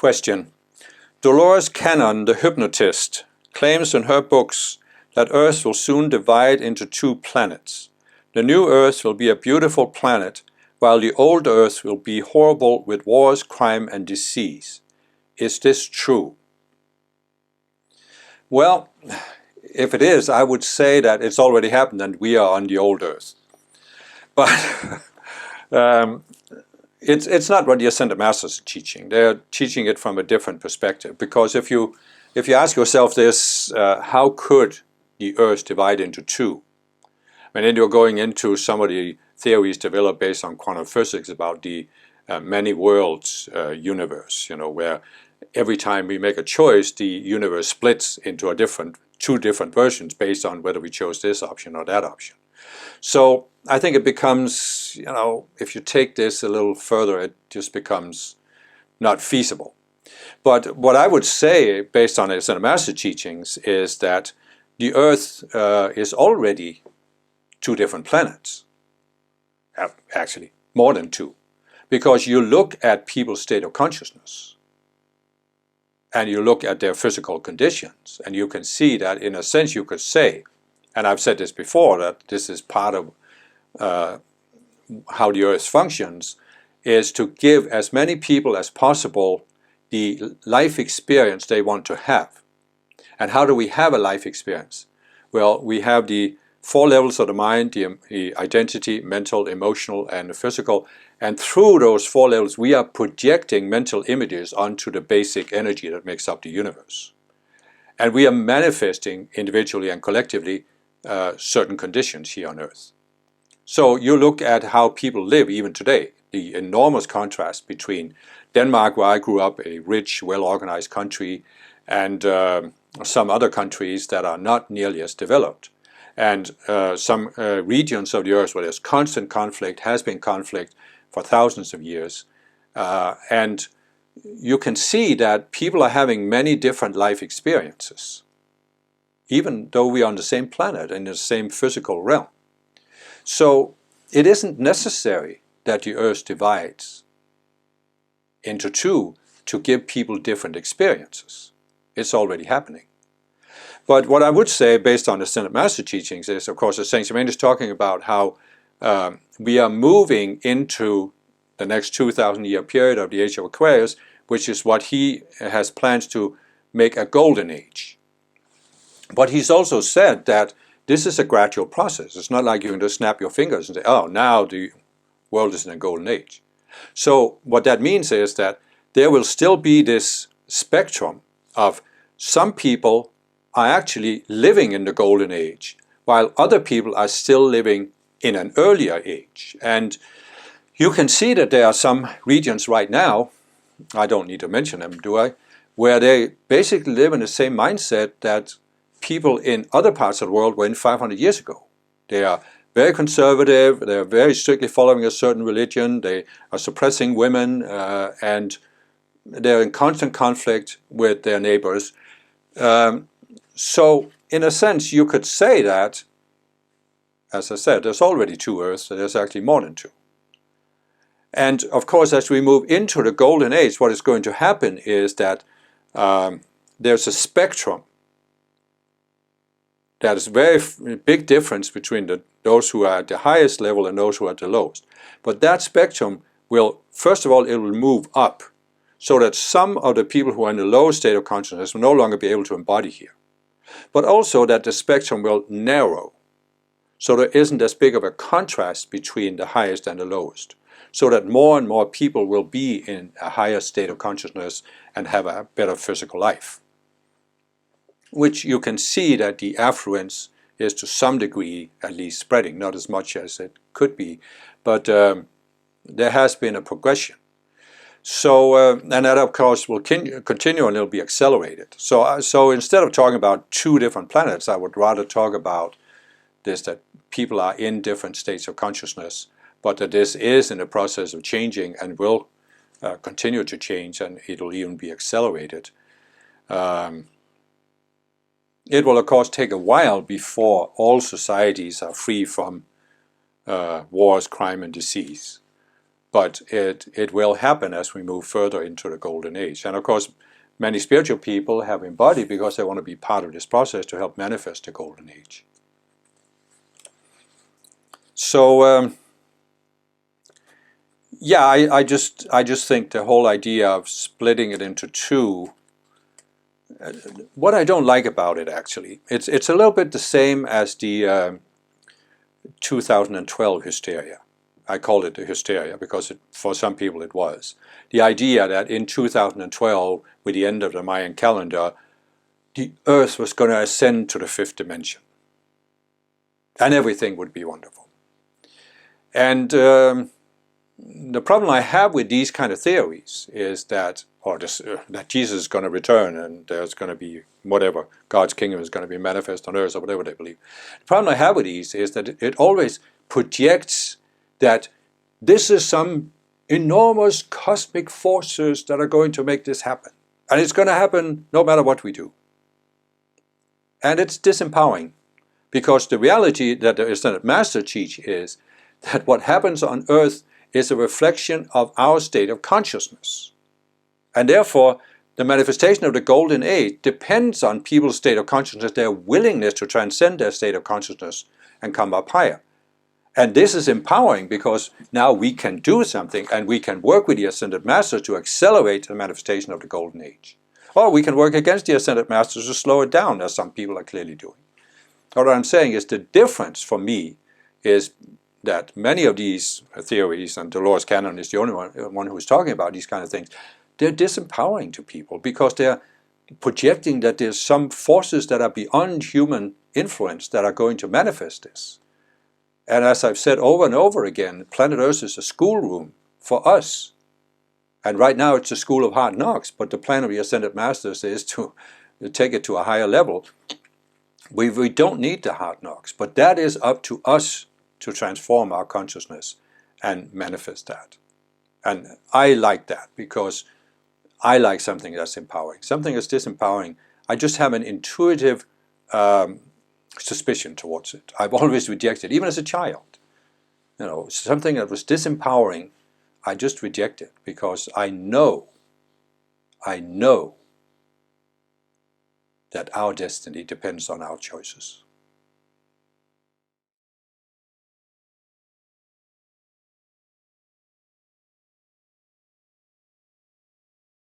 Question. Dolores Cannon, the hypnotist, claims in her books that Earth will soon divide into 2 planets. The new Earth will be a beautiful planet, while the old Earth will be horrible with wars, crime, and disease. Is this true? Well, if it is, I would say that it's already happened and we are on the old Earth. But it's not what the Ascended Masters are teaching. They're teaching it from a different perspective. Because if you ask yourself this, how could the Earth divide into 2? And then you're going into some of the theories developed based on quantum physics about the many worlds universe, where every time we make a choice, the universe splits into two different versions based on whether we chose this option or that option. So I think it becomes, if you take this a little further, it just becomes not feasible. But what I would say, based on the Master teachings, is that the Earth is already 2 different planets. Actually, more than 2. Because you look at people's state of consciousness, and you look at their physical conditions, and you can see that, in a sense, you could say, and I've said this before, that this is part of how the Earth functions, is to give as many people as possible the life experience they want to have. And how do we have a life experience? Well, we have the 4 levels of the mind, the identity, mental, emotional, and the physical. And through those 4 levels, we are projecting mental images onto the basic energy that makes up the universe. And we are manifesting individually and collectively certain conditions here on Earth. So you look at how people live even today, the enormous contrast between Denmark, where I grew up, a rich, well-organized country, and some other countries that are not nearly as developed. And some regions of the Earth where there's constant conflict, has been conflict for thousands of years. And you can see that people are having many different life experiences, even though we are on the same planet, in the same physical realm. So it isn't necessary that the Earth divides into 2 to give people different experiences. It's already happening. But what I would say, based on the Ascended Master teachings, is, of course, as Saint Germain is talking about how we are moving into the next 2,000-year period of the Age of Aquarius, which is what he has plans to make a golden age. But he's also said that this is a gradual process. It's not like you can just snap your fingers and say, oh, now the world is in a golden age. So what that means is that there will still be this spectrum of some people are actually living in the golden age, while other people are still living in an earlier age. And you can see that there are some regions right now, I don't need to mention them, do I, where they basically live in the same mindset that people in other parts of the world were in 500 years ago. They are very conservative, they're very strictly following a certain religion, they are suppressing women, and they're in constant conflict with their neighbors. So, in a sense, you could say that, as I said, there's already 2 Earths, so there's actually more than 2. And, of course, as we move into the Golden Age, what is going to happen is that there's a spectrum. There's a very big difference between those who are at the highest level and those who are at the lowest. But that spectrum will, first of all, it will move up, so that some of the people who are in the lowest state of consciousness will no longer be able to embody here. But also that the spectrum will narrow, so there isn't as big of a contrast between the highest and the lowest, so that more and more people will be in a higher state of consciousness and have a better physical life. Which you can see that the affluence is to some degree at least spreading, not as much as it could be, but there has been a progression. So, and that of course will continue and it'll be accelerated. So instead of talking about 2 different planets, I would rather talk about this, that people are in different states of consciousness, but that this is in the process of changing and will continue to change, and it'll even be accelerated. It will of course take a while before all societies are free from wars, crime and disease. but it will happen as we move further into the golden age. And of course, many spiritual people have embodied because they want to be part of this process to help manifest the golden age. So yeah, I just think the whole idea of splitting it into two, what I don't like about it actually, it's a little bit the same as the 2012 hysteria. I call it the hysteria because for some people it was. The idea that in 2012, with the end of the Mayan calendar, the Earth was going to ascend to the fifth dimension. And everything would be wonderful. And the problem I have with these kind of theories is that, that Jesus is going to return and there's going to be whatever, God's kingdom is going to be manifest on earth or whatever they believe. The problem I have with these is that it always projects that this is some enormous cosmic forces that are going to make this happen. And it's going to happen no matter what we do. And it's disempowering, because the reality that the Ascended Master teach is that what happens on earth is a reflection of our state of consciousness. And therefore, the manifestation of the golden age depends on people's state of consciousness, their willingness to transcend their state of consciousness and come up higher. And this is empowering because now we can do something and we can work with the Ascended Masters to accelerate the manifestation of the golden age. Or we can work against the Ascended Masters to slow it down, as some people are clearly doing. What I'm saying is the difference for me is that many of these theories, and Dolores Cannon is the only one who's talking about these kind of things, they're disempowering to people because they're projecting that there's some forces that are beyond human influence that are going to manifest this. And as I've said over and over again, planet Earth is a schoolroom for us. And right now it's a school of hard knocks, but the plan of the Ascended Masters is to take it to a higher level. We don't need the hard knocks, but that is up to us to transform our consciousness and manifest that. And I like that because I like something that's empowering. Something that's disempowering, I just have an intuitive suspicion towards it. I've always rejected, even as a child. You know, something that was disempowering, I just reject it because I know that our destiny depends on our choices.